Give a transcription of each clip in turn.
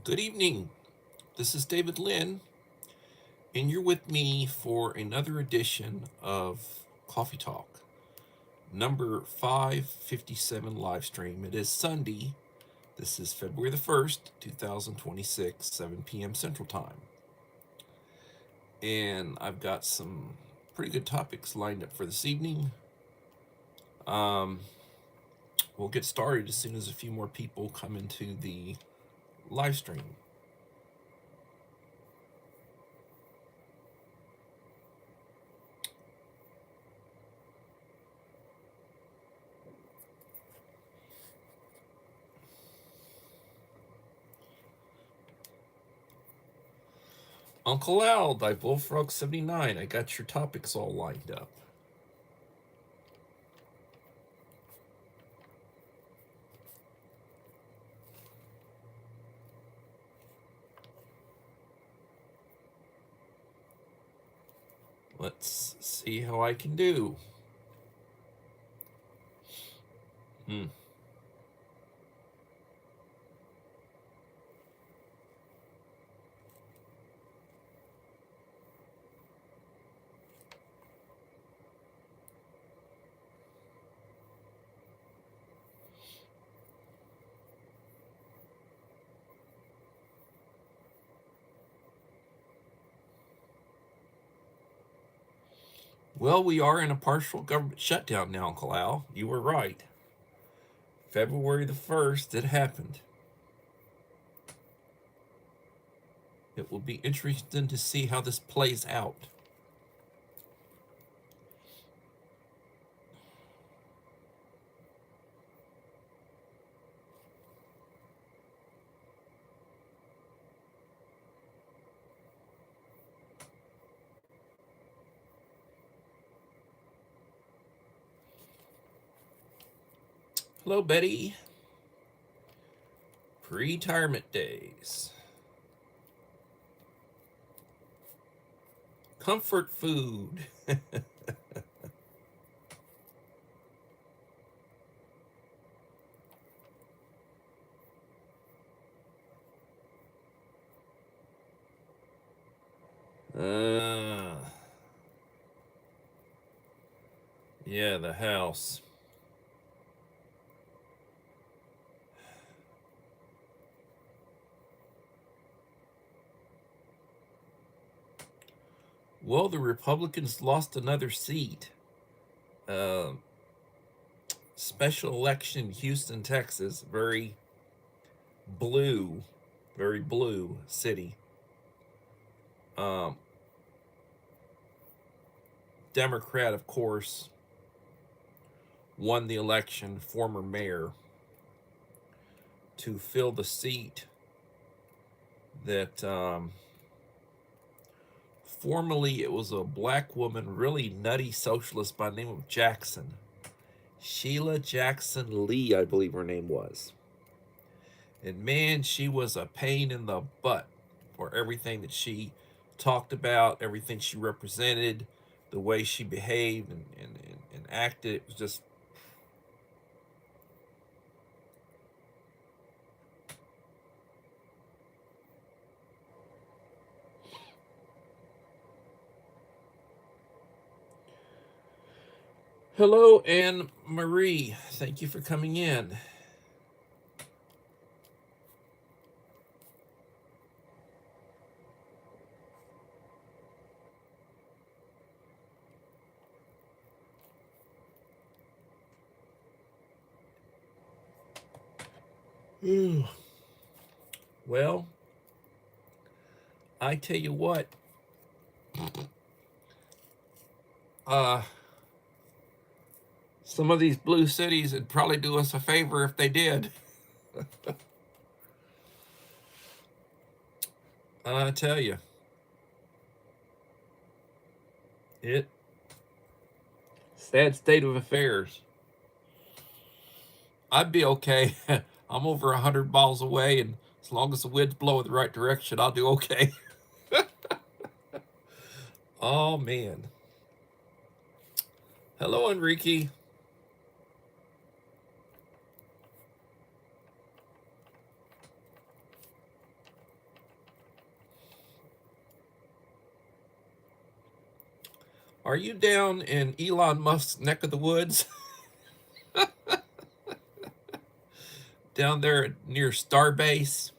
Good evening. This is David Lynn, and you're with me for another edition of Coffee Talk, number 557 live stream. It is Sunday. This is February the 1st, 2026, 7 p.m. Central Time. And I've got some pretty good topics lined up for this evening. We'll get started as soon as a few more people come into the live stream. Uncle Al, by Bullfrog79, I got your topics all lined up. Let's see how I can do. Well, we are in a partial government shutdown now, Uncle Al. You were right. February the 1st, it happened. It will be interesting to see how this plays out. Hello, Betty. Pre-retirement days. Comfort food. Yeah, the house. Well, the Republicans lost another seat. Special election, Houston, Texas. Very blue city. Democrat, of course, won the election, former mayor, to fill the seat that formerly it was a black woman, really nutty socialist by the name of Jackson. Sheila Jackson Lee, I believe her name was. And man, she was a pain in the butt for everything that she talked about, everything she represented, the way she behaved and acted. It was just. Hello, Anne Marie. Thank you for coming in. Well, I tell you what, some of these blue cities would probably do us a favor if they did. I tell you, it sad state of affairs. I'd be okay. I'm over 100 miles away, and as long as the wind's blowing the right direction, I'll do okay. Oh man. Hello, Enrique. Are you down in Elon Musk's neck of the woods? Down there near Starbase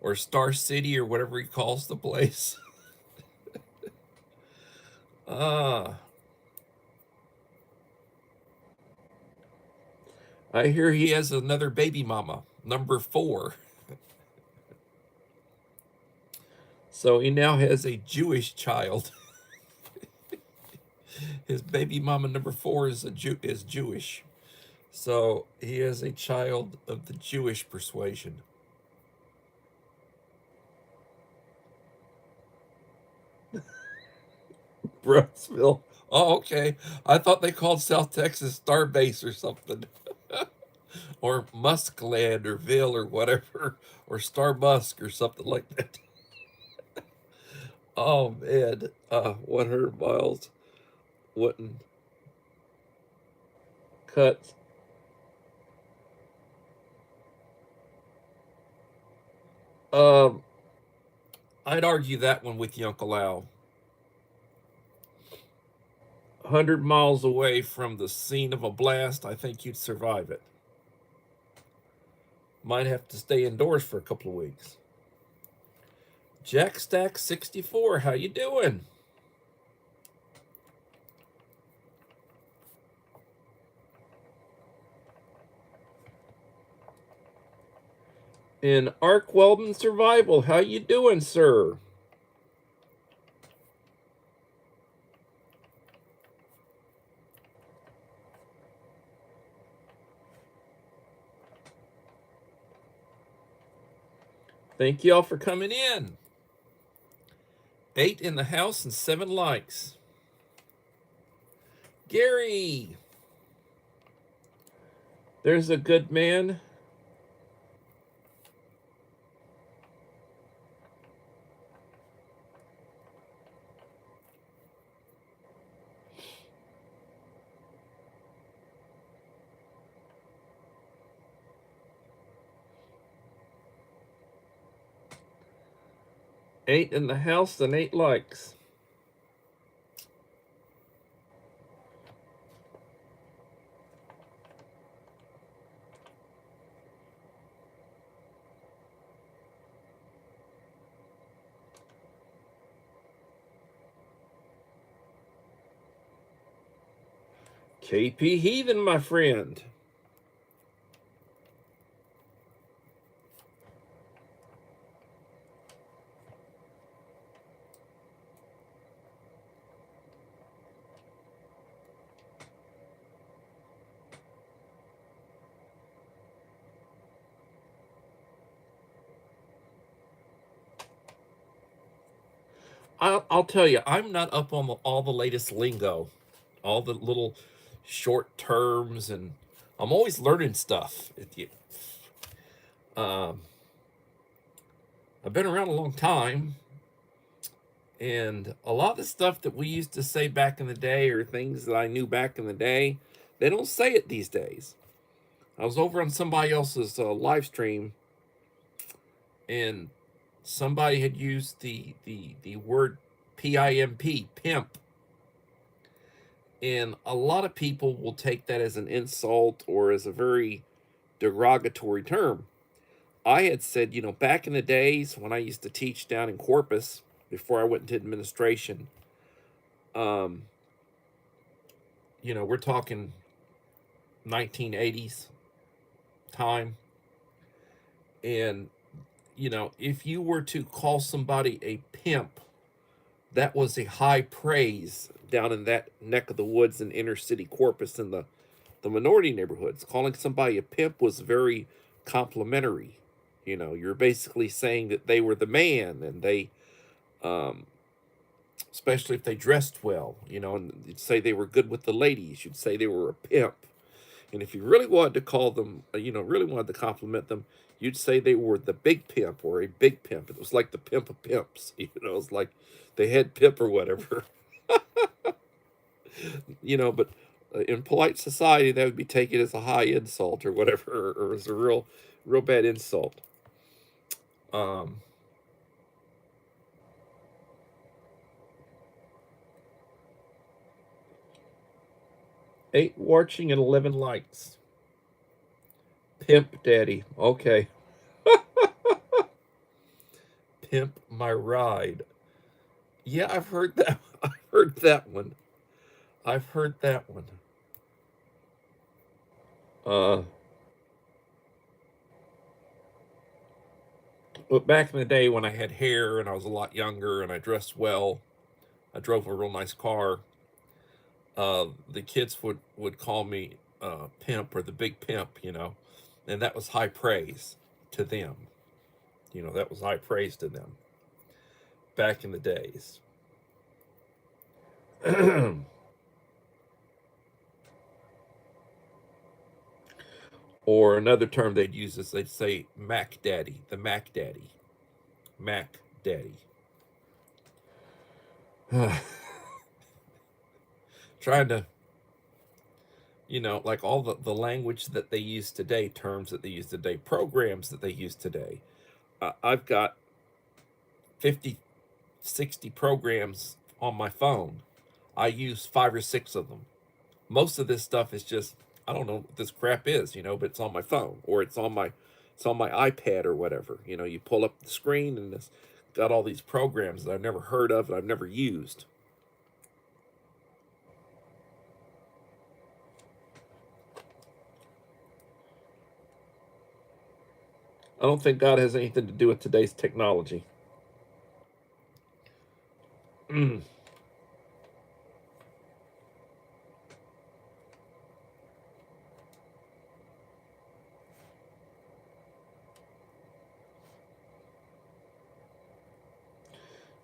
or Star City or whatever he calls the place? uh, I hear he has another baby mama, number 4. So he now has a Jewish child. His baby mama number 4 is is Jewish. So he has a child of the Jewish persuasion. Brownsville. Oh, okay. I thought they called South Texas Starbase or something. Or Muskland or Ville or whatever. Or Star Musk or something like that. Oh man. 100 miles wouldn't cut. Um, I'd argue that one with you, Uncle Al. 100 miles away from the scene of a blast, I think you'd survive it. Might have to stay indoors for a couple of weeks. Jackstack64, how you doing? In Ark Weldon Survival, how you doing, sir? Thank y'all for coming in. 8 in the house and 7 likes. Gary, there's a good man. Eight in the house and 8 likes. KP Heathen, my friend. I'll tell you, I'm not up on all the latest lingo, all the little short terms, and I'm always learning stuff. Um, I've been around a long time, and a lot of the stuff that we used to say back in the day, or things that I knew back in the day, they don't say it these days. I was over on somebody else's live stream, and somebody had used the word pimp, and a lot of people will take that as an insult or as a very derogatory term. I had said, back in the days when I used to teach down in Corpus before I went into administration, um, we're talking 1980s time, and if you were to call somebody a pimp, that was a high praise down in that neck of the woods in inner city Corpus in the minority neighborhoods. Calling somebody a pimp was very complimentary. You're basically saying that they were the man, and they, especially if they dressed well, and you'd say they were good with the ladies. You'd say they were a pimp. And if you really wanted to call them, really wanted to compliment them, you'd say they were the big pimp or a big pimp. It was like the pimp of pimps. It's like the head pimp or whatever. But in polite society, that would be taken as a high insult or whatever, or as a real bad insult. Um, 8 watching and 11 likes. Pimp Daddy. Okay. Pimp My Ride. Yeah, I've heard that. I've heard that one. I've heard that one. But back in the day when I had hair and I was a lot younger and I dressed well, I drove a real nice car. The kids would call me pimp or the big pimp, and that was high praise to them. That was high praise to them back in the days. Or another term they'd use is they'd say Mac Daddy, the Mac Daddy, Mac Daddy. Trying to, like all the language that they use today, terms that they use today, programs that they use today. I've got 50, 60 programs on my phone. I use 5 or 6 of them. Most of this stuff is just, I don't know what this crap is, but it's on my phone or it's on my iPad or whatever. You pull up the screen and it's got all these programs that I've never heard of and I've never used. I don't think God has anything to do with today's technology.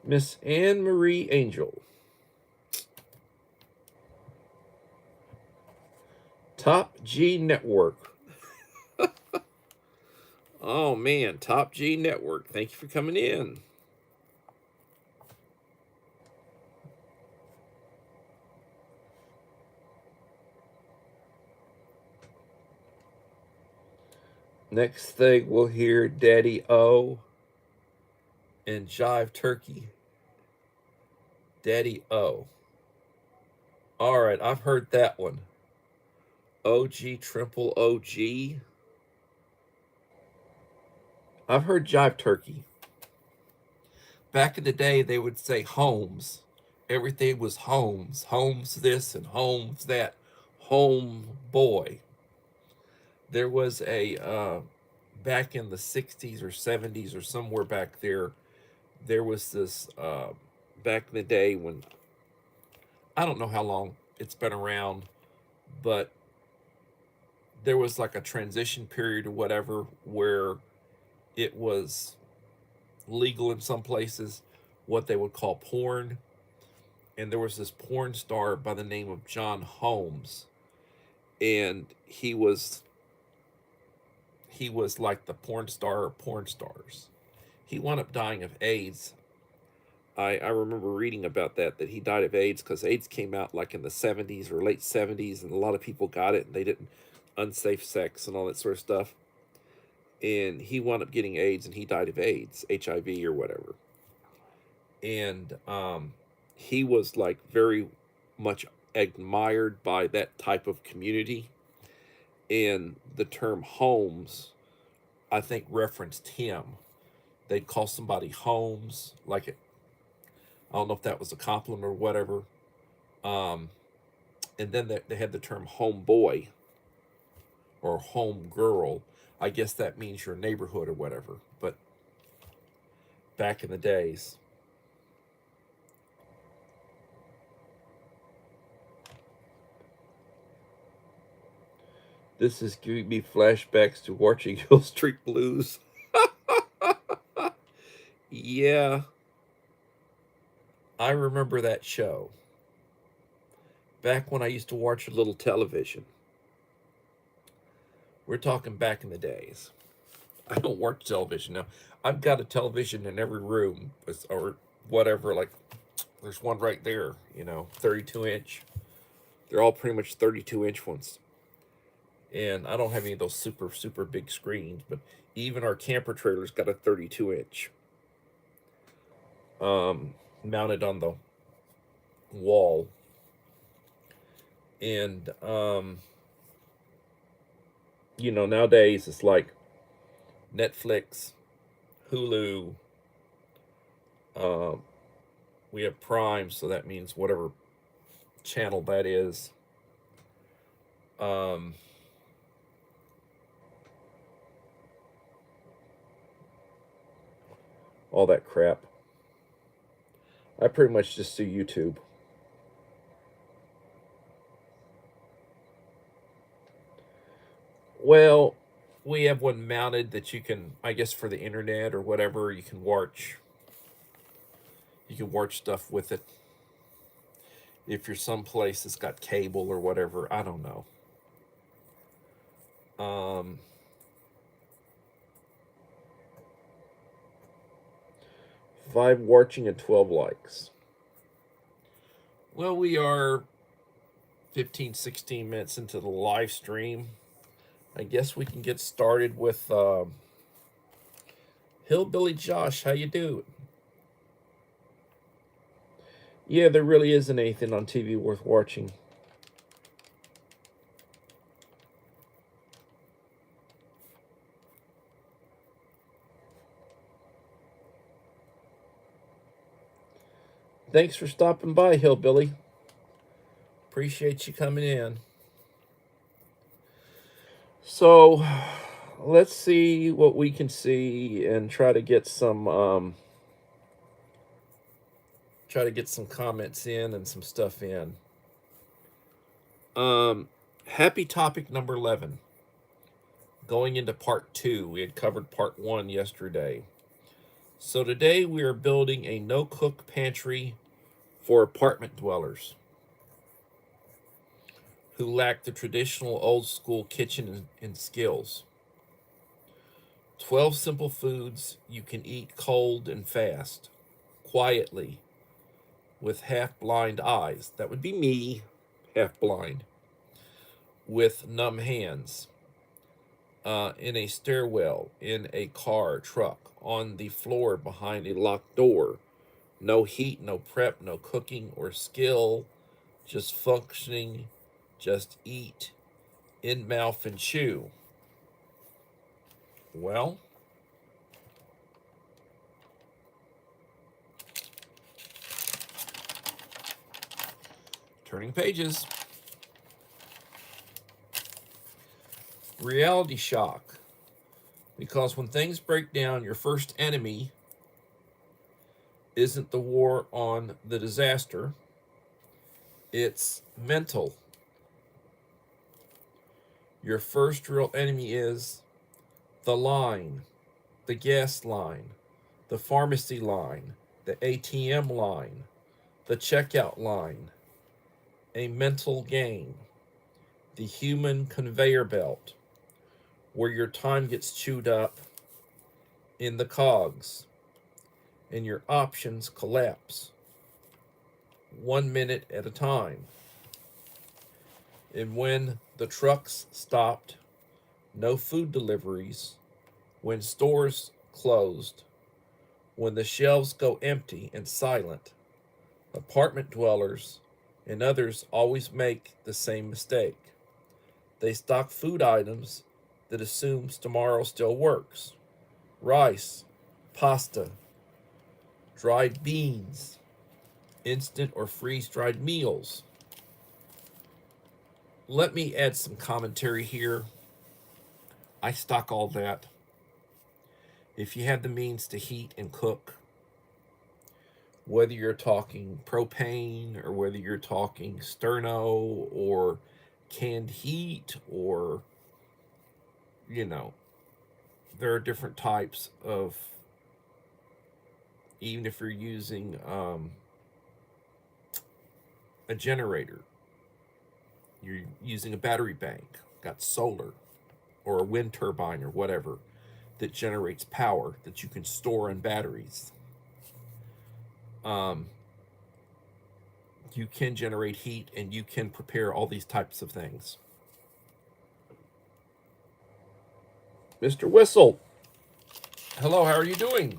Miss Anne Marie Angel. Top G Network. Oh man, Top G Network. Thank you for coming in. Next thing we'll hear Daddy O and Jive Turkey. Daddy O. All right, I've heard that one. OG Triple OG. I've heard Jive Turkey. Back in the day, they would say Holmes. Everything was Holmes. Holmes this and Holmes that. Home boy. There was back in the 60s or 70s or somewhere back there, there was this, back in the day when, I don't know how long it's been around, but there was like a transition period or whatever where it was legal in some places, what they would call porn. And there was this porn star by the name of John Holmes. And he was like the porn star of porn stars. He wound up dying of AIDS. I remember reading about that he died of AIDS because AIDS came out like in the 70s or late 70s, and a lot of people got it and they didn't, unsafe sex and all that sort of stuff. And he wound up getting AIDS and he died of AIDS, HIV or whatever. And he was like very much admired by that type of community. And the term Holmes, I think, referenced him. They'd call somebody Holmes, like it. I don't know if that was a compliment or whatever. And then they had the term homeboy or home girl. I guess that means your neighborhood or whatever. But back in the days. This is giving me flashbacks to watching Hill Street Blues. Yeah, I remember that show. Back when I used to watch a little television. We're talking back in the days. I don't watch television now. I've got a television in every room, or whatever. Like, there's one right there, 32 inch. They're all pretty much 32 inch ones. And I don't have any of those super, super big screens, but even our camper trailer's got a 32 inch mounted on the wall. And you know, nowadays it's like Netflix, Hulu, um, we have Prime, so that means whatever channel that is. Um, all that crap. I pretty much just do YouTube. Well, we have one mounted that you can, I guess, for the internet or whatever, you can watch. You can watch stuff with it. If you're someplace that's got cable or whatever, I don't know. 5 watching and 12 likes. Well, we are 15, 16 minutes into the live stream. I guess we can get started with Hillbilly Josh. How you doing? Yeah, there really isn't anything on TV worth watching. Thanks for stopping by, Hillbilly. Appreciate you coming in. So, let's see what we can see and try to get some comments in and some stuff in. Happy topic number 11. Going into part 2. We had covered part 1 yesterday. So today we are building a no-cook pantry for apartment dwellers who lack the traditional old-school kitchen and skills. 12 simple foods you can eat cold and fast, quietly, with half-blind eyes. That would be me, half-blind, with numb hands, in a stairwell, in a car, truck, on the floor behind a locked door. No heat, no prep, no cooking or skill, just functioning, just eat, in mouth and chew. Well, turning pages. Reality shock. Because when things break down, your first enemy isn't the war on the disaster, it's mental. Your first real enemy is the line, the gas line, the pharmacy line, the ATM line, the checkout line. A mental game. The human conveyor belt, where your time gets chewed up in the cogs and your options collapse 1 minute at a time. And when the trucks stopped, no food deliveries, when stores closed, when the shelves go empty and silent, apartment dwellers and others always make the same mistake. They stock food items that assumes tomorrow still works. Rice, pasta, dried beans, instant or freeze-dried meals. Let me add some commentary here. I stock all that. If you have the means to heat and cook, whether you're talking propane or whether you're talking sterno or canned heat, or, you know, there are different types of, even if you're using a generator, you're using a battery bank, got solar or a wind turbine or whatever that generates power that you can store in batteries. You can generate heat and you can prepare all these types of things. Mr. Whistle, hello, how are you doing?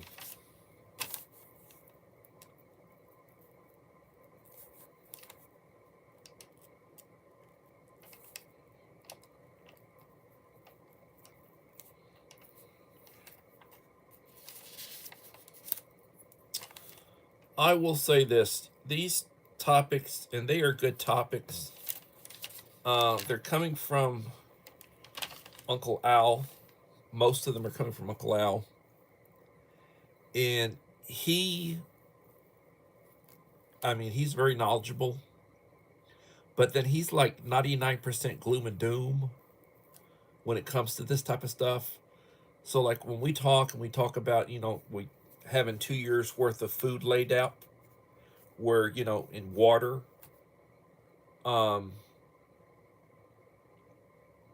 I will say this: these topics, and they are good topics. They're coming from Uncle Al. Most of them are coming from Uncle Al, and he, I mean, he's very knowledgeable. But then he's like 99% gloom and doom when it comes to this type of stuff. So like when we talk and we talk about, we having 2 years worth of food laid out where, in water, um,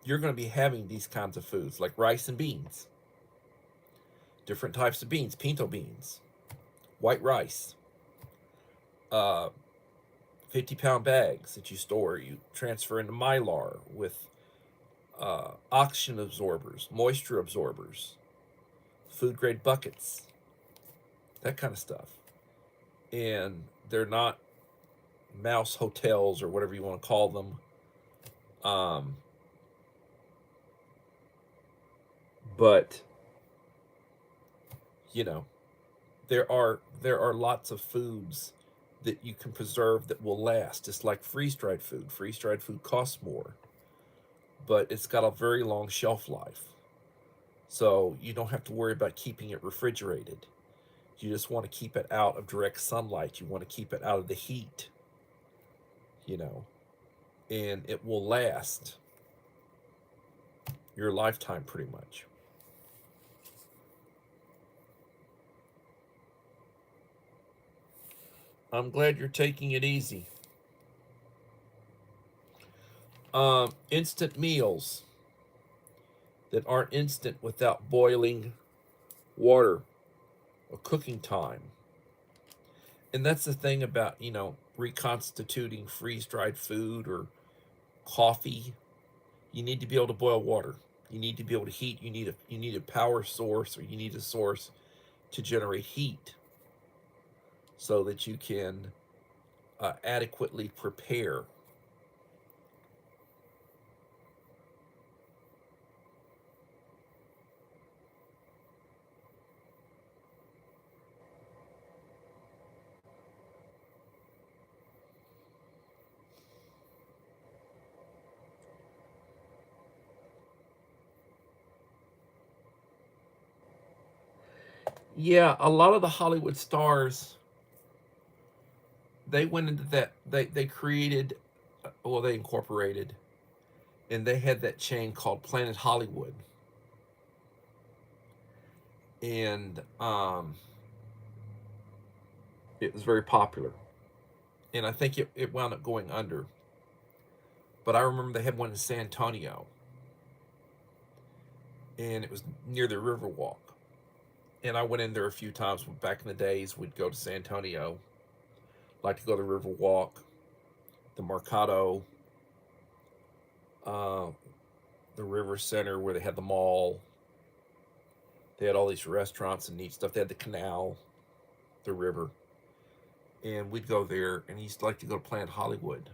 you're going to be having these kinds of foods like rice and beans, different types of beans, pinto beans, white rice, uh, 50-pound bags that you store, you transfer into Mylar with oxygen absorbers, moisture absorbers, food grade buckets, that kind of stuff. And they're not mouse hotels or whatever you want to call them. But you know, there are lots of foods that you can preserve that will last. Just like freeze dried food. Freeze dried food costs more, but it's got a very long shelf life. So you don't have to worry about keeping it refrigerated. You just want to keep it out of direct sunlight. You want to keep it out of the heat, you know, and it will last your lifetime pretty much. I'm glad you're taking it easy. Instant meals that aren't instant without boiling water or cooking time. And that's the thing about, reconstituting freeze dried food or coffee. You need to be able to boil water. You need to be able to heat. You need a power source, or you need a source to generate heat so that you can adequately prepare. Yeah, a lot of the Hollywood stars, they went into that. They created, well, they incorporated, and they had that chain called Planet Hollywood, and it was very popular. And I think it wound up going under. But I remember they had one in San Antonio, and it was near the Riverwalk. And I went in there a few times back in the days. We'd go to San Antonio, like to go to Riverwalk, the Mercado, uh, the River Center where they had the mall. They had all these restaurants and neat stuff. They had the canal, the river, and we'd go there. And he used to like to go to Planet Hollywood,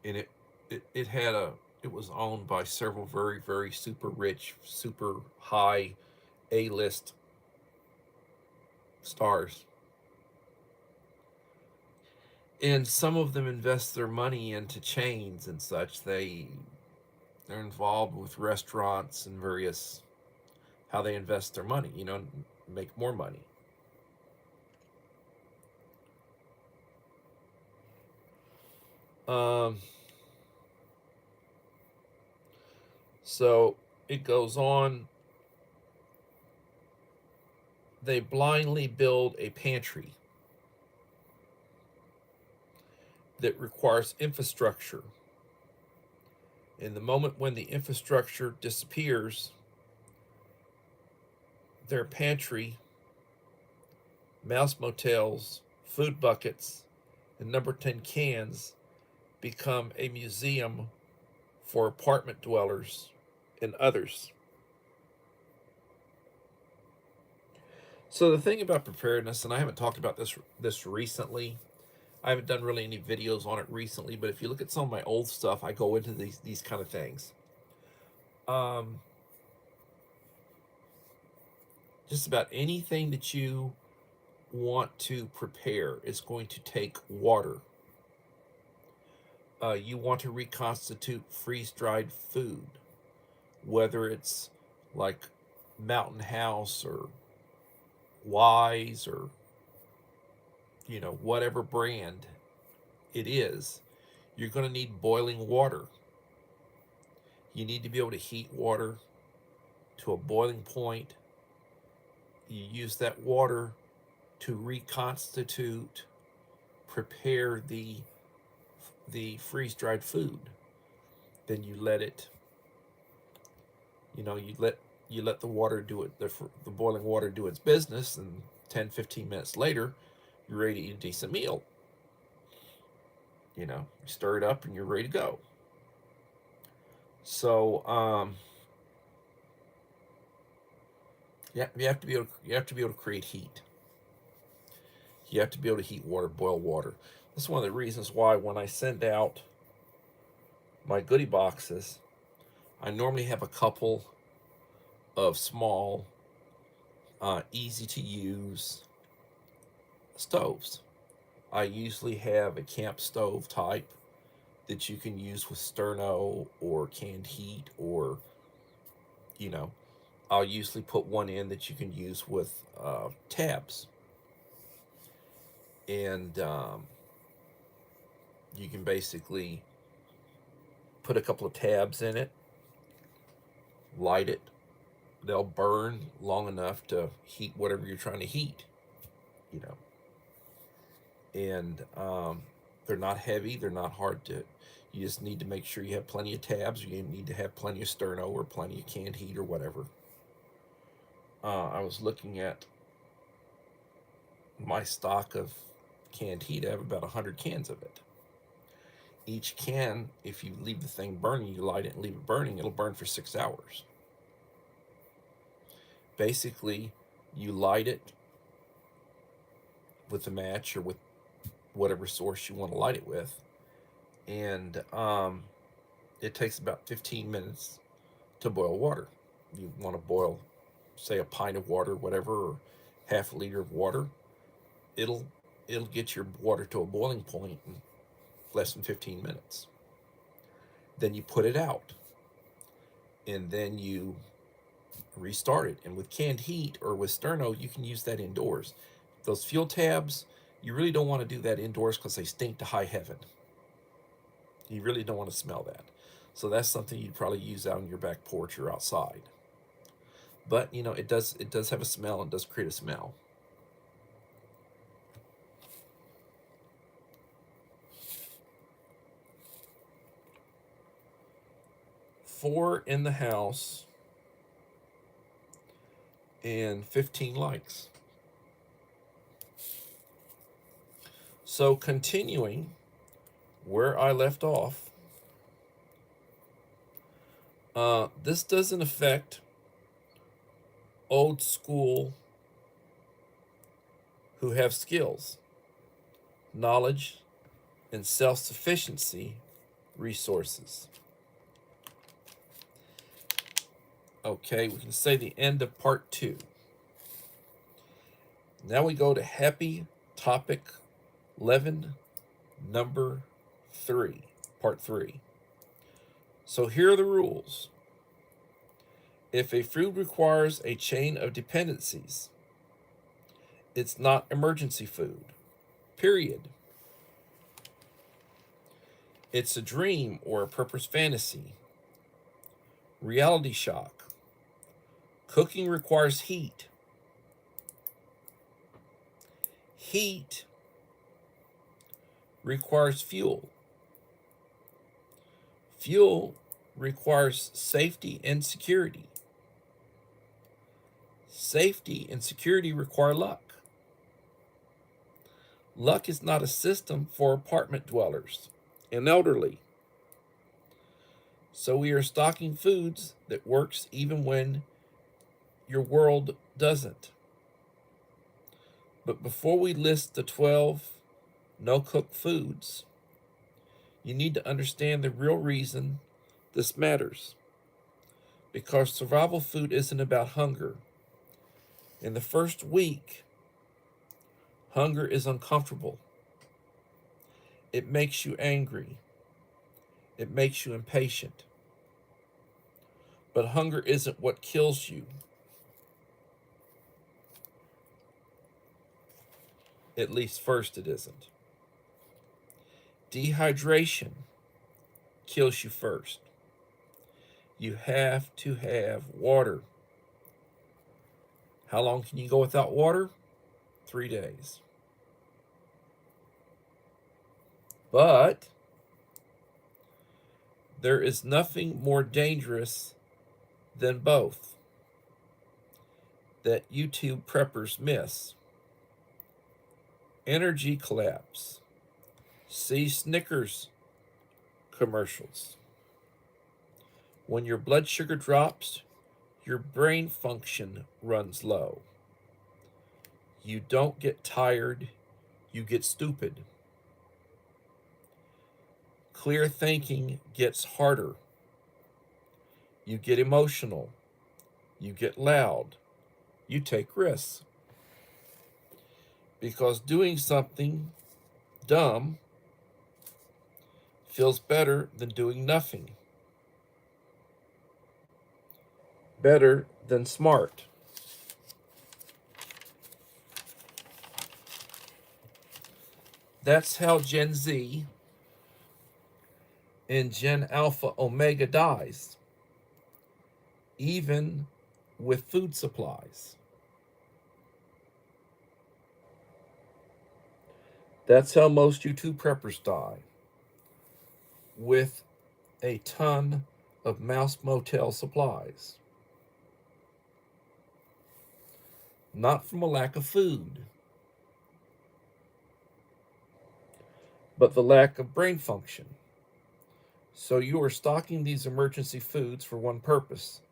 and it had it was owned by several very very super rich, super high A-list stars, and some of them invest their money into chains and such. They're involved with restaurants and various, how they invest their money, make more money. Um, so it goes on. They blindly build a pantry that requires infrastructure. In the moment when the infrastructure disappears, their pantry, mouse motels, food buckets, and number 10 cans become a museum for apartment dwellers and others. So the thing about preparedness, and I haven't talked about this recently. I haven't done really any videos on it recently, but if you look at some of my old stuff, I go into these kind of things. Um, just about anything that you want to prepare is going to take water. You want to reconstitute freeze-dried food, whether it's like Mountain House or Wise or whatever brand it is. You're going to need boiling water. You need to be able to heat water to a boiling point. You use that water to reconstitute, prepare the freeze-dried food. Then you let it, you let the water do it, the boiling water do its business, and 10-15 minutes later, you're ready to eat a decent meal. You stir it up and you're ready to go. So you have to be able to create heat. You have to be able to heat water, boil water. That's one of the reasons why when I send out my goodie boxes, I normally have a couple of small, easy to use stoves. I usually have a camp stove type that you can use with sterno or canned heat, or I'll usually put one in that you can use with tabs. And you can basically put a couple of tabs in it, light it. They'll burn long enough to heat whatever you're trying to heat, And they're not heavy. They're not hard to. You just need to make sure you have plenty of tabs. Or you need to have plenty of sterno or plenty of canned heat or whatever. I was looking at my stock of canned heat. I have about 100 cans of it. Each can, if you leave the thing burning, you light it and leave it burning, it'll burn for 6 hours. Basically, you light it with a match or with whatever source you want to light it with, and it takes about 15 minutes to boil water. You want to boil, say, a pint of water, whatever, or half a liter of water. It'll get your water to a boiling point in less than 15 minutes. Then you put it out, and then you restart it. And with canned heat or with sterno, you can use that indoors. Those fuel tabs, you really don't want to do that indoors because they stink to high heaven. You really don't want to smell that. So that's something you'd probably use out on your back porch or outside. But it does have a smell and does create a smell. Four in the house and 15 likes. So continuing where I left off, this doesn't affect old school who have skills, knowledge, and self-sufficiency resources. Okay, we can say the end of part 2. Now we go to happy topic 11, number 3, part 3. So here are the rules. If a food requires a chain of dependencies, it's not emergency food, period. It's a dream or a purpose fantasy. Reality shock. Cooking requires heat. Heat requires fuel. Fuel requires safety and security. Safety and security require luck. Luck is not a system for apartment dwellers and elderly. So we are stocking foods that works even when your world doesn't. But before we list the 12 no-cook foods, you need to understand the real reason this matters. Because survival food isn't about hunger. In the first week, Hunger is uncomfortable. It makes you angry. It makes you impatient. But hunger isn't what kills you. At least first it isn't. Dehydration kills you first. You have to have water. How long can you go without water? 3 days. But there is nothing more dangerous than both that YouTube preppers miss. Energy collapse. See Snickers commercials. When your blood sugar drops, your brain function runs low. You don't get tired, you get stupid. Clear thinking gets harder. You get emotional. You get loud. You take risks. Because doing something dumb feels better than doing nothing. Better than smart. That's how Gen Z and Gen Alpha Omega dies, even with food supplies. That's how most YouTube preppers die, with a ton of mouse motel supplies. Not from a lack of food, but the lack of brain function. So you are stocking these emergency foods for one purpose: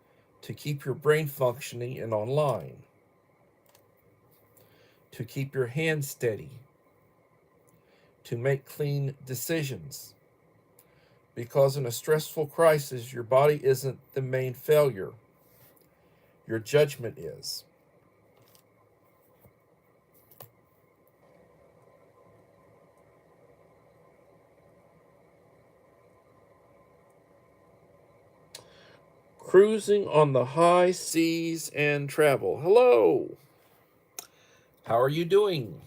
to keep your brain functioning and online, to keep your hands steady, to make clean decisions. Because in a stressful crisis, your body isn't the main failure, your judgment is. Cruising on the high seas and travel. Hello. How are you doing?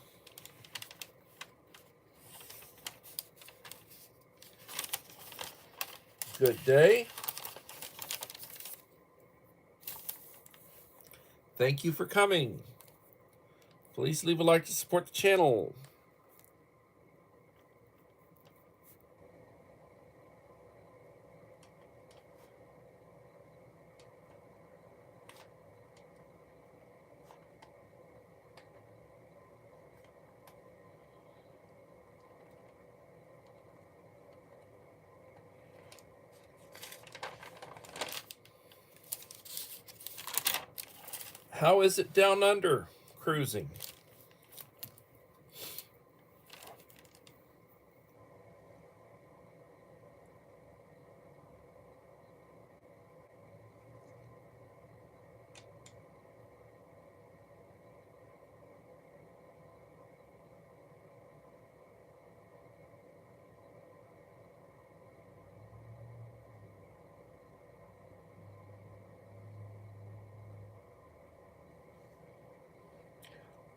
Good day. Thank you for coming. Please leave a like to support the channel. How is it down under cruising?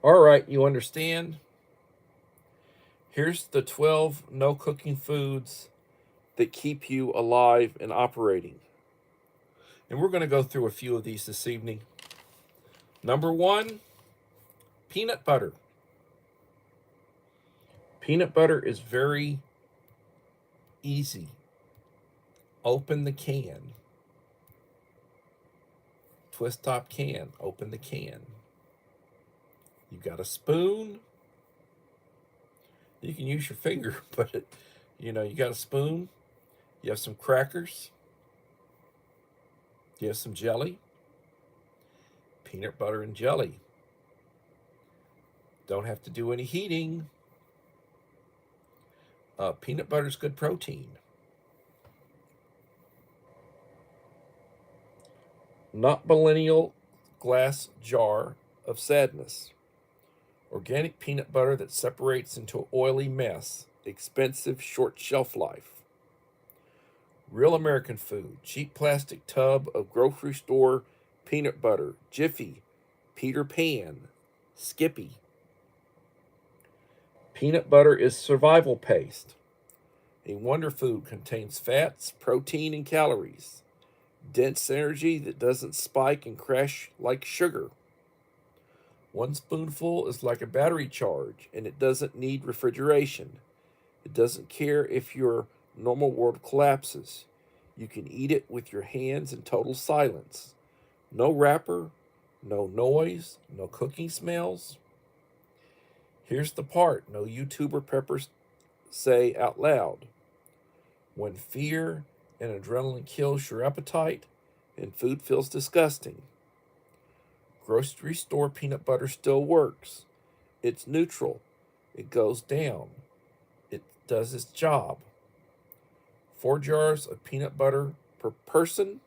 All right, you understand? Here's the 12 no cooking foods that keep you alive and operating. And we're going to go through a few of these this evening. Number 1, peanut butter. Peanut butter is very easy. Open the can. Twist top can. Open the can. You got a spoon. You can use your finger, but you got a spoon. You have some crackers. You have some jelly. Peanut butter and jelly. Don't have to do any heating. Peanut butter is good protein. Not millennial glass jar of sadness. Organic peanut butter that separates into an oily mess. Expensive, short shelf life. Real American food. Cheap plastic tub of grocery store peanut butter. Jiffy. Peter Pan. Skippy. Peanut butter is survival paste. A wonder food, contains fats, protein, and calories. Dense energy that doesn't spike and crash like sugar. One spoonful is like a battery charge, and it doesn't need refrigeration. It doesn't care if your normal world collapses. You can eat it with your hands in total silence. No wrapper, no noise, no cooking smells. Here's the part no YouTuber peppers say out loud. When fear and adrenaline kills your appetite and food feels disgusting, grocery store peanut butter still works. It's neutral. It goes down. It does its job. 4 jars of peanut butter per person,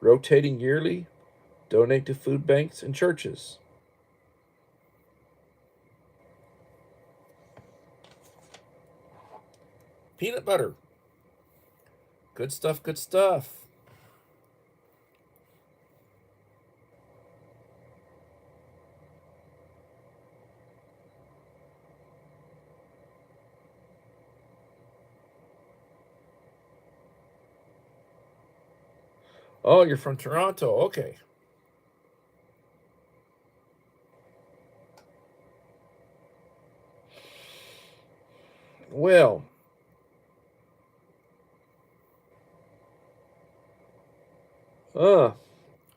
rotating yearly. Donate to food banks and churches. Peanut butter. Good stuff, good stuff. Oh, you're from Toronto. Okay. Well, uh,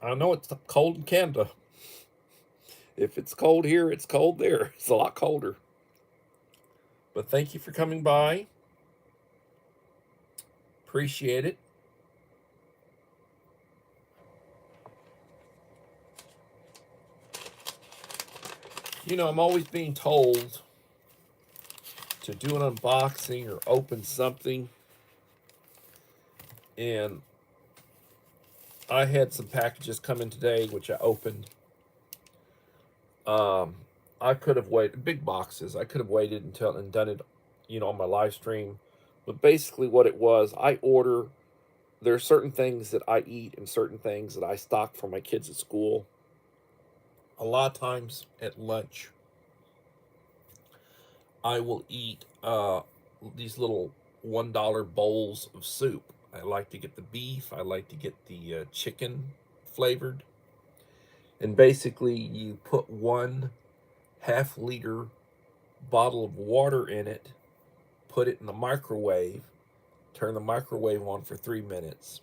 I know it's cold in Canada. If it's cold here, it's cold there. It's a lot colder. But thank you for coming by. Appreciate it. You know, I'm always being told to do an unboxing or open something. And I had some packages come in today, which I opened. Um, I could have waited, big boxes. I could have waited until and done it, on my live stream. But basically, what it was, there are certain things that I eat and certain things that I stock for my kids at school. A lot of times at lunch, I will eat these little $1 bowls of soup. I like to get the beef, I like to get the chicken flavored. And basically, you put 1/2 liter bottle of water in it, put it in the microwave, turn the microwave on for 3 minutes.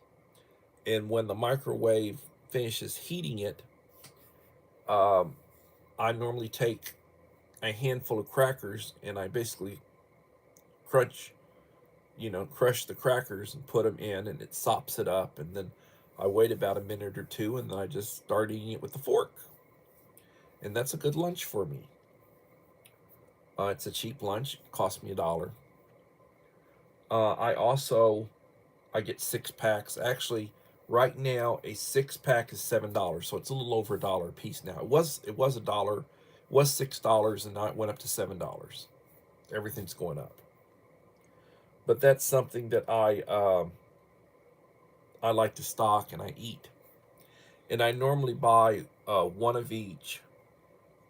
And when the microwave finishes heating it, um, I normally take a handful of crackers and I basically crunch, crush the crackers and put them in, and it sops it up. And then I wait about a minute or two, and then I just start eating it with the fork. And that's a good lunch for me. It's a cheap lunch. It cost me $1. I get 6 packs. Actually, right now a 6 pack is $7, so it's a little over $1 a piece now. It was $1, was $6, and now it went up to $7. Everything's going up. But that's something that I like to stock and I eat. And I normally buy one of each,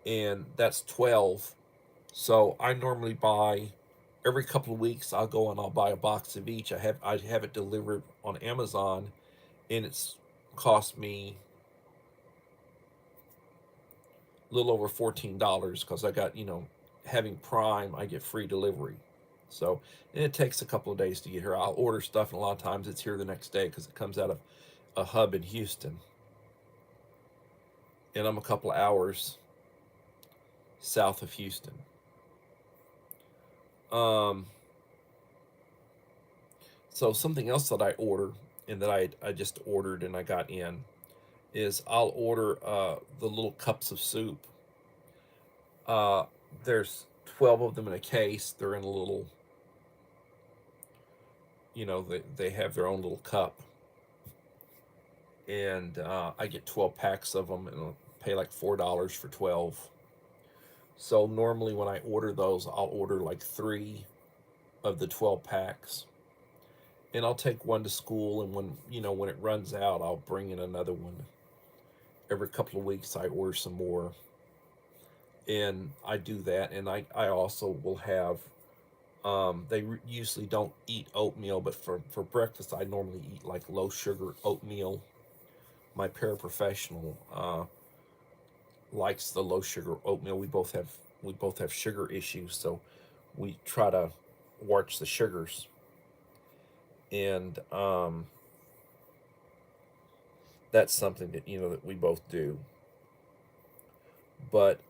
and that's 12. So I normally buy every couple of weeks. I'll go and I'll buy a box of each. I have it delivered on Amazon, and it's cost me a little over $14 because I got having Prime, I get free delivery. So, and it takes a couple of days to get here. I'll order stuff, and a lot of times it's here the next day because it comes out of a hub in Houston, and I'm a couple of hours south of Houston. Um, so something else that I order and that I just ordered and I got in is I'll order the little cups of soup. Uh, there's 12 of them in a case. They're in a little, they have their own little cup, and I get 12 packs of them, and pay like $4 for 12. So normally when I order those, I'll order like 3 of the 12 packs. And I'll take one to school, and when it runs out, I'll bring in another one. Every couple of weeks I order some more. And I do that, and I also will have they usually don't eat oatmeal, but for breakfast I normally eat like low sugar oatmeal. My paraprofessional likes the low sugar oatmeal. We both have sugar issues, so we try to watch the sugars. And that's something that we both do. But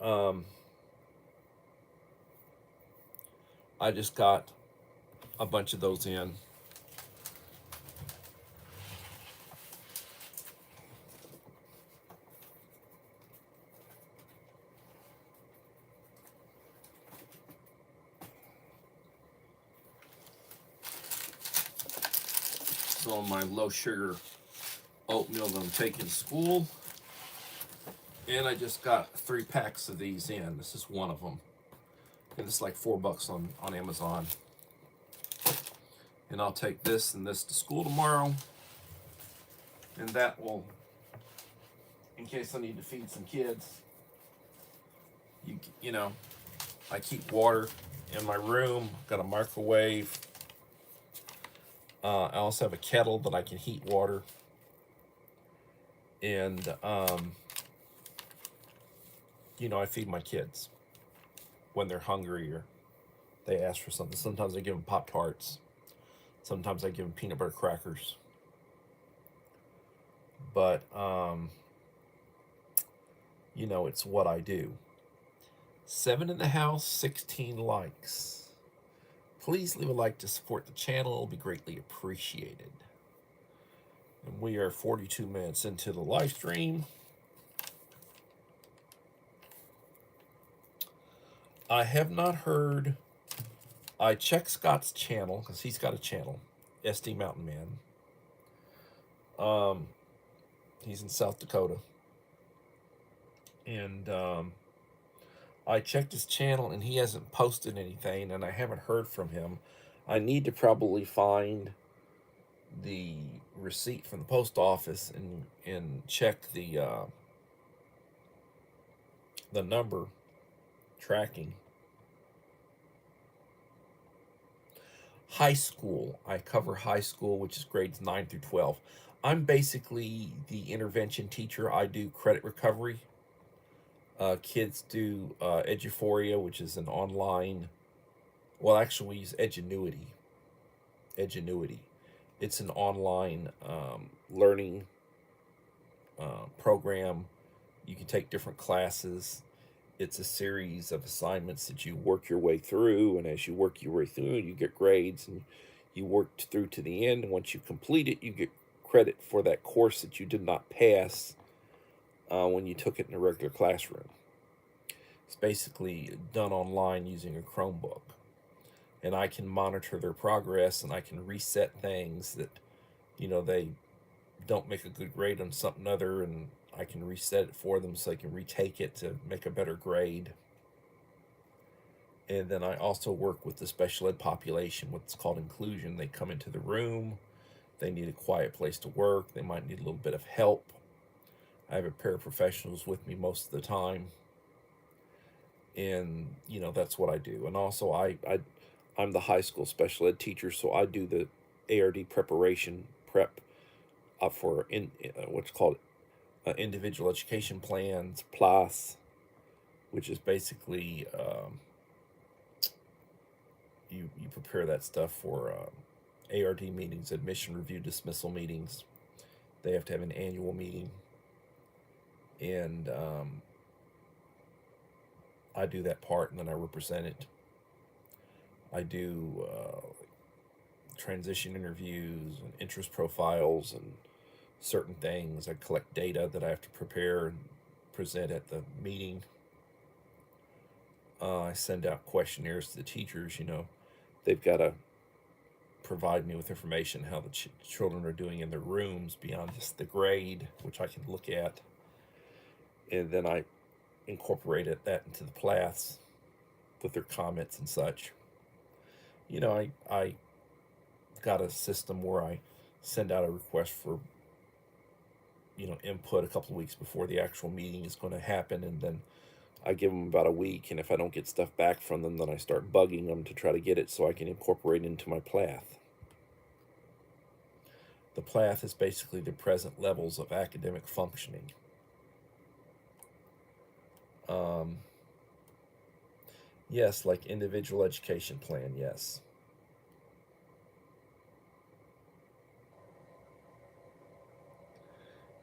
I just got a bunch of those in. So my low sugar oatmeal that I'm taking to school. And I just got 3 packs of these in. This is one of them. And it's like $4 on Amazon. And I'll take this and this to school tomorrow. And that will, in case I need to feed some kids, you know, I keep water in my room. Got a microwave. I also have a kettle that I can heat water. And, I feed my kids when they're hungry or they ask for something. Sometimes I give them Pop-Tarts. Sometimes I give them peanut butter crackers. But, it's what I do. 7 in the house, 16 likes. Please leave a like to support the channel. It'll be greatly appreciated. And we are 42 minutes into the live stream. I have not heard. I checked Scott's channel because he's got a channel, SD Mountain Man. He's in South Dakota, and I checked his channel and he hasn't posted anything, and I haven't heard from him. I need to probably find the receipt from the post office and check the number tracking. High school. I cover high school, which is grades 9 through 12. I'm basically the intervention teacher. I do credit recovery. Kids do Eduphoria, which is an online, well, actually we use Edgenuity. It's an online learning program. You can take different classes. It's a series of assignments that you work your way through, and as you work your way through, you get grades, and you work through to the end. And once you complete it, you get credit for that course that you did not pass when you took it in a regular classroom. It's basically done online using a Chromebook. And I can monitor their progress, and I can reset things that, they don't make a good grade on something other, and I can reset it for them so they can retake it to make a better grade. And then I also work with the special ed population, what's called inclusion. They come into the room, they need a quiet place to work, they might need a little bit of help. I have a paraprofessionals with me most of the time. And, that's what I do. And also I'm the high school special ed teacher, so I do the ARD prep for what's called individual education plans, PLAS, which is basically you prepare that stuff for ARD meetings, admission review dismissal meetings. They have to have an annual meeting, and I do that part, and then I represent it. I do transition interviews and interest profiles and certain things. I collect data that I have to prepare and present at the meeting. I send out questionnaires to the teachers. They've got to provide me with information how the children are doing in their rooms beyond just the grade, which I can look at. and then I incorporated that into the plaths with their comments and such. I got a system where I send out a request for input a couple of weeks before the actual meeting is going to happen, and then I give them about a week, and if I don't get stuff back from them, then I start bugging them to try to get it so I can incorporate it into my plath. The plath is basically the present levels of academic functioning. Yes, like individual education plan, yes.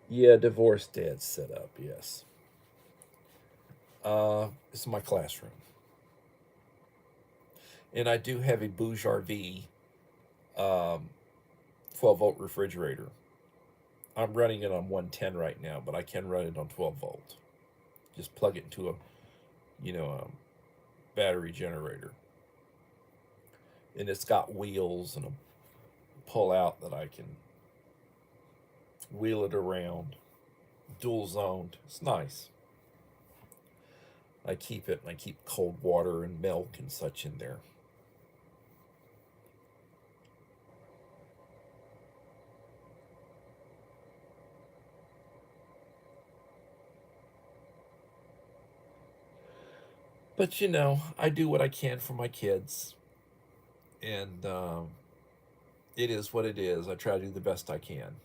Yeah, divorce dad set up, yes. This is my classroom. And I do have a Bouge um, 12-volt refrigerator. I'm running it on 110 right now, but I can run it on 12 volt. Just plug it into a battery generator. And it's got wheels and a pull out that I can wheel it around. Dual zoned. It's nice. I keep it and I keep cold water and milk and such in there. But I do what I can for my kids, and it is what it is. I try to do the best I can.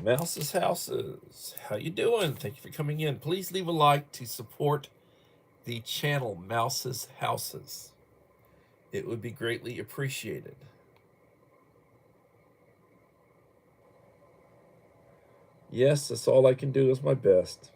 Mouse's Houses, how you doing? Thank you for coming in. Please leave a like to support the channel Mouse's Houses. It would be greatly appreciated. Yes, that's all I can do is my best.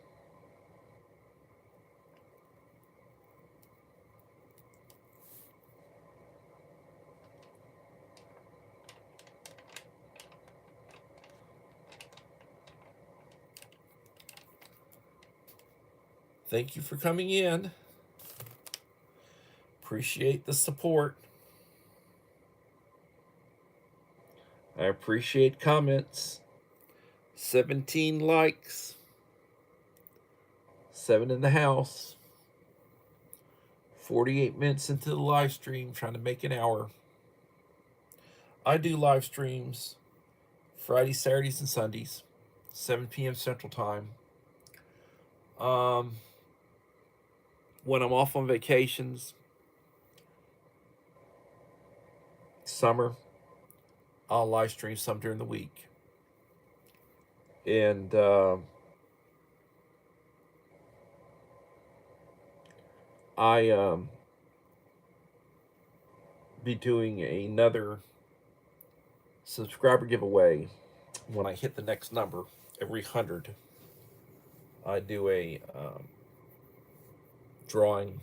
Thank you for coming in. Appreciate the support. I appreciate comments. 17 likes. 7 in the house. 48 minutes into the live stream, trying to make an hour. I do live streams Fridays, Saturdays, and Sundays, 7 p.m. Central Time. When I'm off on vacations, summer, I'll live stream some during the week. And I be doing another subscriber giveaway when I hit the next number. Every 100, I do a drawing,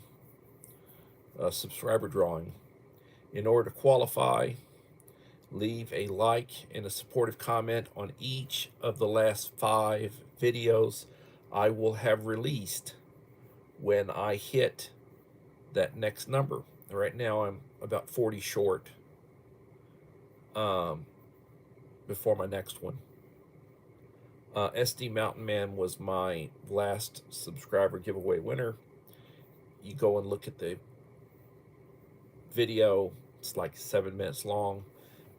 a subscriber drawing. In order to qualify, leave a like and a supportive comment on each of the last 5 videos I will have released when I hit that next number. Right now I'm about 40 short before my next one. SD Mountain Man was my last subscriber giveaway winner. You go and look at the video. It's like 7 minutes long.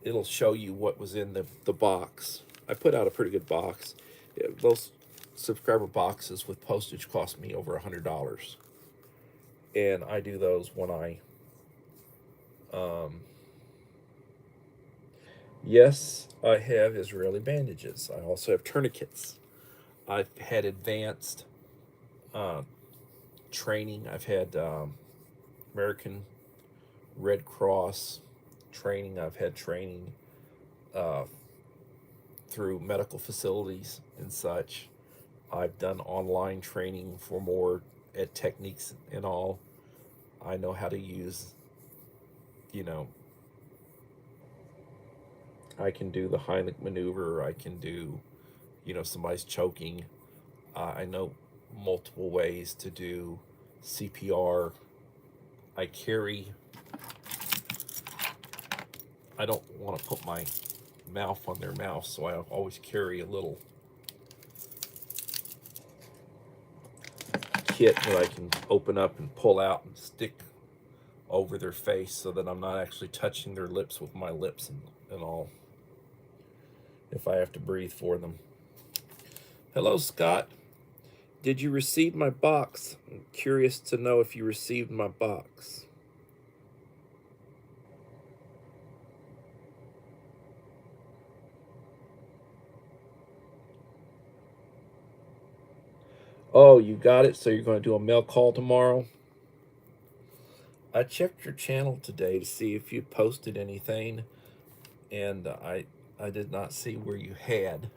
It'll show you what was in the box. I put out a pretty good box. Those subscriber boxes with postage cost me over $100. And I do those when I yes, I have Israeli bandages. I also have tourniquets. I've had advanced training. I've had American Red Cross training. I've had training through medical facilities and such. I've done online training for more techniques and all. I know how to use, you know, I can do the Heimlich maneuver. I can do, somebody's choking. I know multiple ways to do CPR. I carry, I don't want to put my mouth on their mouth, so I always carry a little kit that I can open up and pull out and stick over their face so that I'm not actually touching their lips with my lips and all, if I have to breathe for them. Hello, Scott. Did you receive my box? I'm curious to know if you received my box. Oh, you got it? So you're going to do a mail call tomorrow? I checked your channel today to see if you posted anything, and I did not see where you had.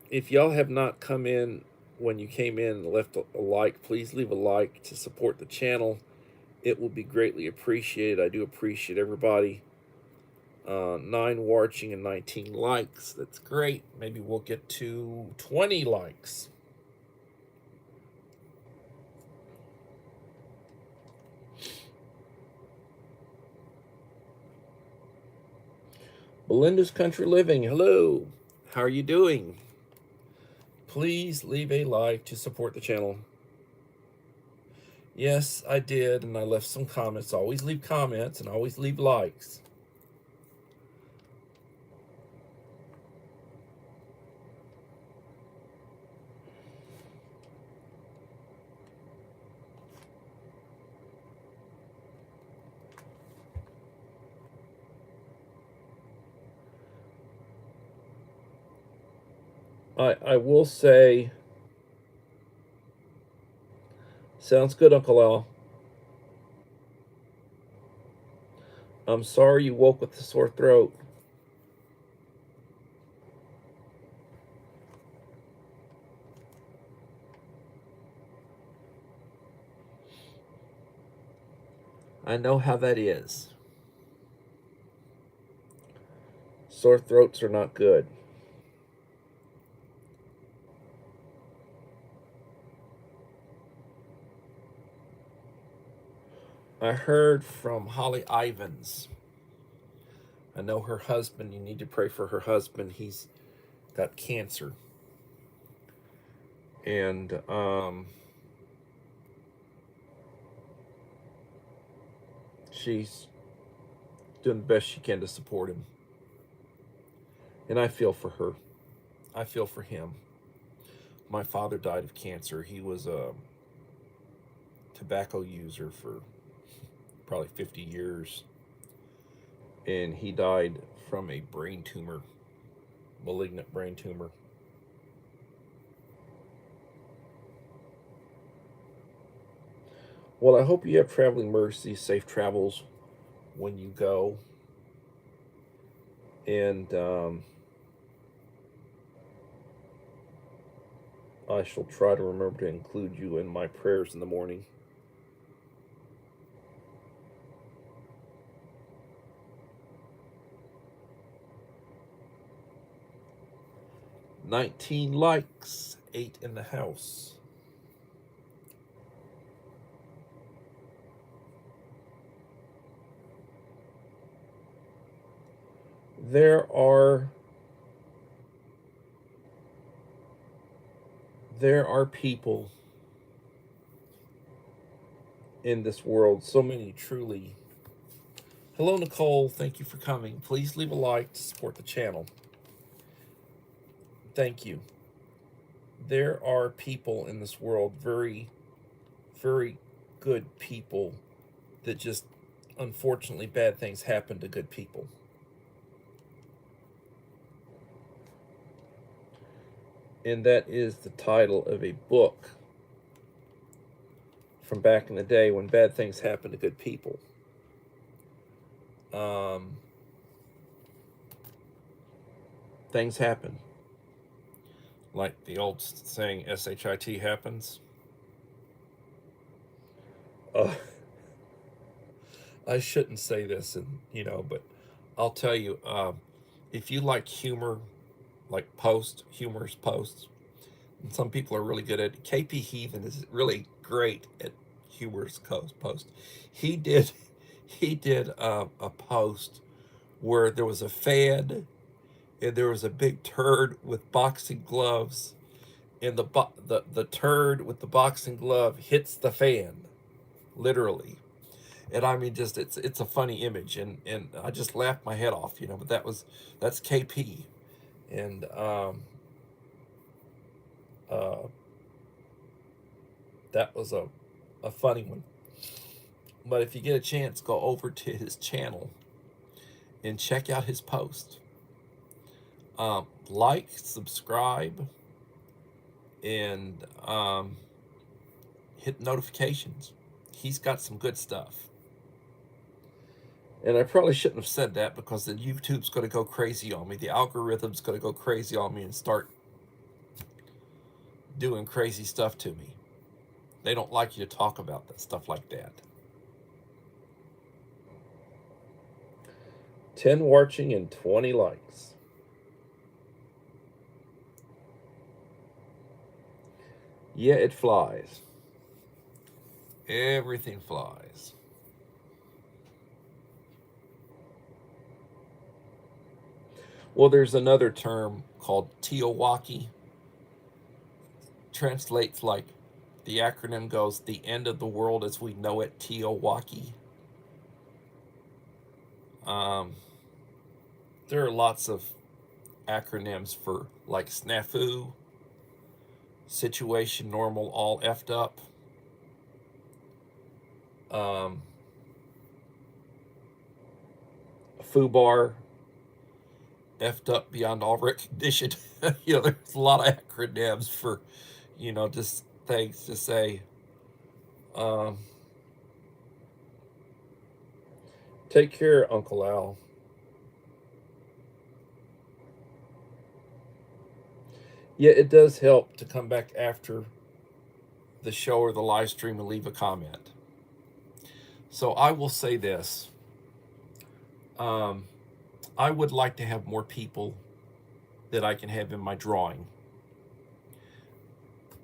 If y'all have not come in when you came in and left a like, please leave a like to support the channel. It will be greatly appreciated. I do appreciate everybody. 9 watching and 19 likes. That's great. Maybe we'll get to 20 likes. Belinda's Country Living. Hello. How are you doing? Please leave a like to support the channel. Yes, I did, and I left some comments. Always leave comments and always leave likes. I will say, sounds good, Uncle Al. I'm sorry you woke with a sore throat. I know how that is. Sore throats are not good. I heard from Holly Ivins. I know her husband. You need to pray for her husband. He's got cancer. And she's doing the best she can to support him. And I feel for her. I feel for him. My father died of cancer. He was a tobacco user for probably 50 years. And he died from a brain tumor, malignant brain tumor. Well, I hope you have traveling mercy, safe travels when you go. And I shall try to remember to include you in my prayers in the morning. "19 likes, 8 in the house." There are people in this world, so many truly. Hello, Nicole. Thank you for coming. Please leave a like to support the channel. Thank you. There are people in this world, very, very good people, that just, unfortunately, bad things happen to good people. And that is the title of a book from back in the day when bad things happen to good people. Things happen. Like the old saying, SHIT happens. I shouldn't say this, but I'll tell you, if you like humor, like humorous posts, and some people are really good at it. KP Heathen is really great at humorous post. He did he did a post where there was a fan and there was a big turd with boxing gloves, and the turd with the boxing glove hits the fan, literally. And I mean, just it's a funny image, and I just laughed my head off, you know. But that's KP, and uh, that was a funny one. But if you get a chance, go over to his channel and check out his post. Like, subscribe, and hit notifications. He's got some good stuff. And I probably shouldn't have said that because the YouTube's going to go crazy on me. The algorithm's going to go crazy on me and start doing crazy stuff to me. They don't like you to talk about that stuff like that. 10 watching and 20 likes. Yeah, it flies. Everything flies. Well, there's another term called Teowaki. Translates like, the acronym goes, the end of the world as we know it, Teowaki. There are lots of acronyms for like snafu, situation normal, all effed up. FUBAR, effed up beyond all recognition. You know, there's a lot of acronyms for, you know, just things to say. Um, Take care, Uncle Al. Yeah, it does help to come back after the show or the live stream and leave a comment. So I will say this. Um, I would like to have more people that I can have in my drawing.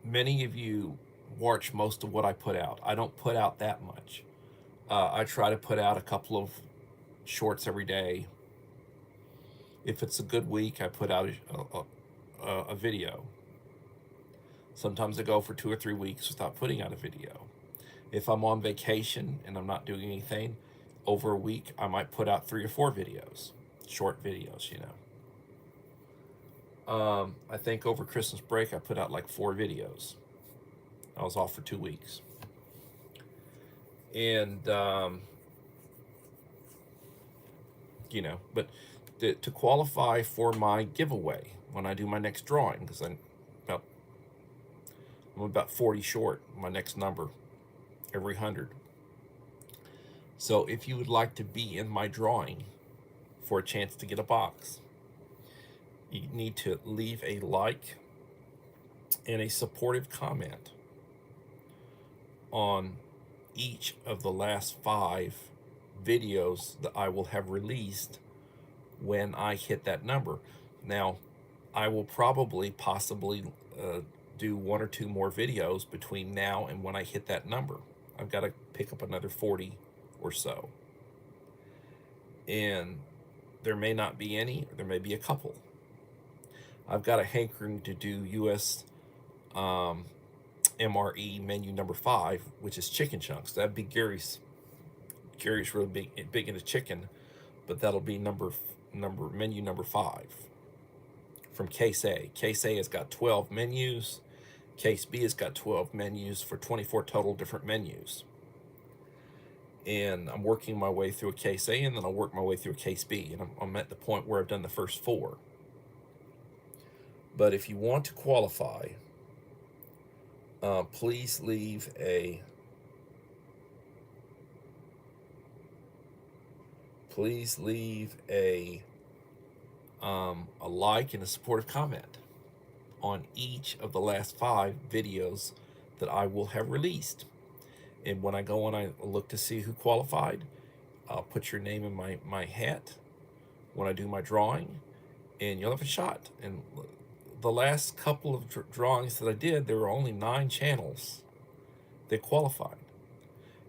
Many of you watch most of what I put out. I don't put out that much. I try to put out a couple of shorts every day. If it's a good week, I put out a video. Sometimes I go for 2 or 3 weeks without putting out a video. If I'm on vacation and I'm not doing anything, over a week, I might put out 3 or 4 videos, short videos, you know. I think over Christmas break, I put out like 4 videos. I was off for 2 weeks. And, you know, but to qualify for my giveaway when I do my next drawing, because I'm about 40 short, my next number, every 100. So if you would like to be in my drawing for a chance to get a box, you need to leave a like and a supportive comment on each of the last 5 videos that I will have released when I hit that number. Now, I will possibly do 1 or 2 more videos between now and when I hit that number. I've got to pick up another 40 or so. And there may not be any, or there may be a couple. I've got a hankering to do US MRE menu number 5, which is chicken chunks. That'd be Gary's really big into chicken, but that'll be menu number 5 from Case A. Case A has got 12 menus. Case B has got 12 menus for 24 total different menus. And I'm working my way through a Case A, and then I'll work my way through a Case B, and I'm at the point where I've done the first 4. But if you want to qualify, please leave a like and a supportive comment on each of the last 5 videos that I will have released. And when I go and I look to see who qualified, I'll put your name in my hat when I do my drawing, and you'll have a shot. And the last couple of drawings that I did, there were only 9 channels that qualified.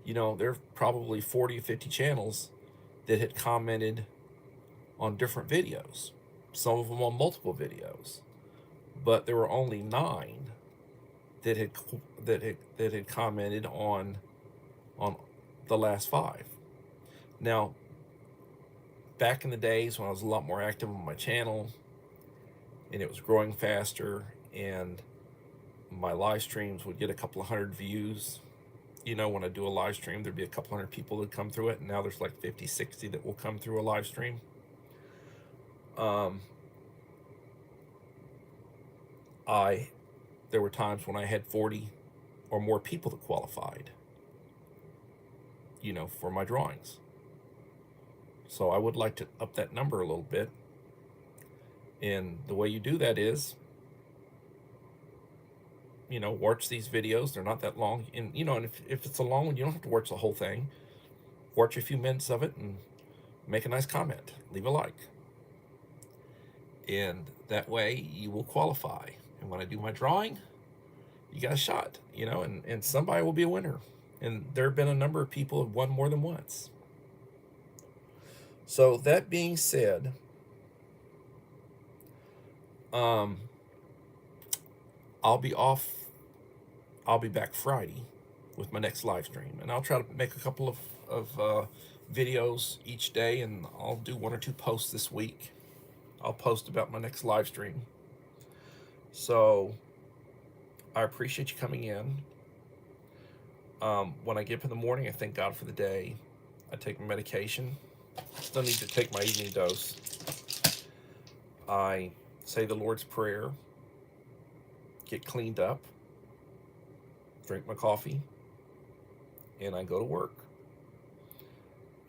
You know, there are probably 40 or 50 channels that had commented on different videos, some of them on multiple videos, but there were only 9 that had commented on the last 5. Now, back in the days when I was a lot more active on my channel and it was growing faster, and my live streams would get a couple of hundred views. You know, when I do a live stream, there'd be a couple hundred people that come through it, and now there's like 50, 60 that will come through a live stream. There were times when I had 40 or more people that qualified, you know, for my drawings. So I would like to up that number a little bit. And the way you do that is, you know, watch these videos. They're not that long. And, you know, and if it's a long one, you don't have to watch the whole thing. Watch a few minutes of it and make a nice comment. Leave a like. And that way you will qualify. And when I do my drawing, you got a shot, you know, and somebody will be a winner. And there have been a number of people who have won more than once. So that being said, I'll be back Friday with my next live stream, and I'll try to make a couple of videos each day, and I'll do 1 or 2 posts this week. I'll post about my next live stream. So I appreciate you coming in. When I get up in the morning, I thank God for the day. I take my medication. Still need to take my evening dose. I say the Lord's Prayer, get cleaned up, drink my coffee, and I go to work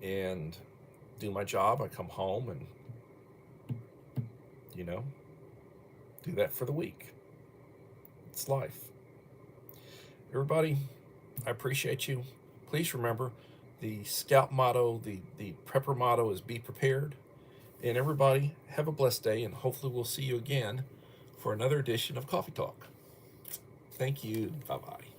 and do my job. I come home and, you know, do that for the week. It's life. Everybody, I appreciate you. Please remember, the Scout motto, the Prepper motto is be prepared. And everybody, have a blessed day, and hopefully we'll see you again for another edition of Coffee Talk. Thank you. Bye-bye.